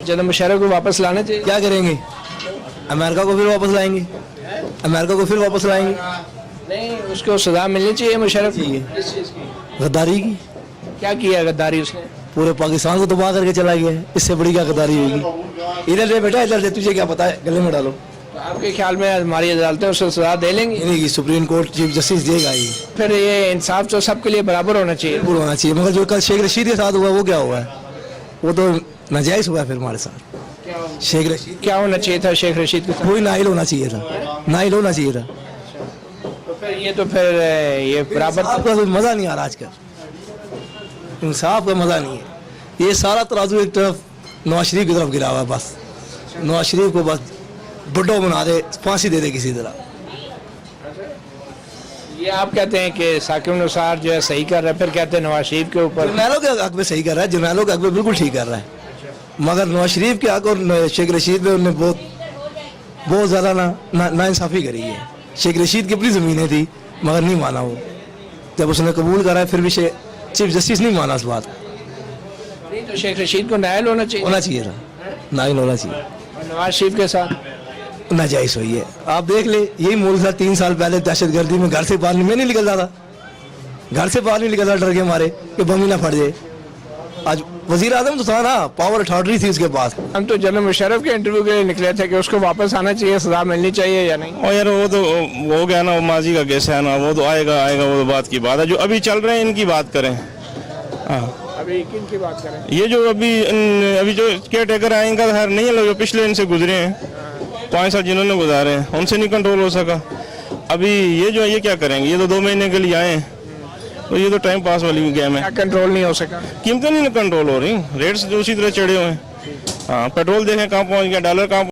General Musharraf को वापस लाना चाहिए। क्या करेंगे, अमेरिका को फिर वापस लाएंगे, अमेरिका को फिर वापस लाएंगे। नहीं, उसको सजा मिलनी चाहिए मुशर्रफ की। चाहिए। किस चीज़ की? गद्दारी की, क्या किया गद्दारी उसने? पूरे पाकिस्तान को तबाह करके चला गया है, इससे बड़ी क्या गद्दारी होगी। इधर दे बेटा, इधर दे, तुझे क्या पता है, गले में डालो। तो आपके ख्याल में हमारी अदालतें उसको सजा दे लेंगी? यानी कि सुप्रीम कोर्ट चीफ जस्टिस देगा ही, फिर ये इंसाफ तो सबके लिए बराबर होना चाहिए। पूरा होना चाहिए। मगर जो कल शेख रशीद के साथ हुआ वो क्या हुआ है, वो तो नाजायज हुआ है फिर हमारे साथ। शेख रशीद क्या होना चाहिए था शेख रशीद के साथ? कोई नाइल होना चाहिए था, नाइल होना चाहिए था। तो फिर ये बराबर इंसाफ का कोई मज़ा नहीं आ रहा आजकल, इंसाफ का मज़ा नहीं है। ये सारा तराजू एक तरफ नवाज शरीफ की तरफ गिरा हुआ है। बस नवाज शरीफ को बस बुड्ढो बना दे, फांसी दे दे किसी तरह। ये आप कहते हैं कि साकिब निसार जो है सही कर रहा है, फिर कहते हैं नवाज शरीफ के ऊपर। जर्नैलों के हक में सही कर रहा है, जर्नैलों के हक में बिल्कुल ठीक कर रहा है, मगर नवाज शरीफ के हक और शेख रशीद में उन्होंने बहुत ज़्यादा नाइंसाफ़ी करी है। शेख रशीद की अपनी ज़मीनें थी मगर नहीं माना वो, जब उसने कबूल करा है फिर भी चीफ जस्टिस नहीं माना इस बात को। नहीं तो शेख रशीद को नायल होना चाहिए था, नाइल होना चाहिए। और नवाज शरीफ के साथ नाजायज हुई है। आप देख ले, यही मुल्क था 3 साल पहले दहशत गर्दी में घर से बाहर नहीं निकलता था, घर से बाहर नहीं निकलता डर के मारे कि बम ही ना फट जाए। आज वजीर आजम तो था ना, पावर अथॉरिटी थी उसके पास। हम तो जनरल मुशर्रफ के इंटरव्यू के लिए निकले थे कि उसको वापस आना चाहिए, सजा मिलनी चाहिए या नहीं। और यार वो तो हो गया ना, वो माजी का केस है ना, वो तो आएगा वो तो बात की बात है। जो अभी चल रहे हैं इनकी बात करें। हाँ, अभी किन की बात करें? ये जो अभी जो केयर टेकर आए इनका खैर नहीं है, लोग जो पिछले इनसे गुजरे हैं 5 साल जिन्होंने गुजारे हैं उनसे नहीं कंट्रोल हो सका। अभी ये जो है ये क्या करेंगे, ये तो 2 महीने के लिए आए हैं, तो ये तो टाइम पास वाली गेम है। कंट्रोल नहीं हो सका, कीमतें नहीं कंट्रोल हो रही, रेट्स जो उसी तरह चढ़े हुए हैं। हाँ, पेट्रोल देखें कहाँ पहुँच गया, डॉलर कहाँ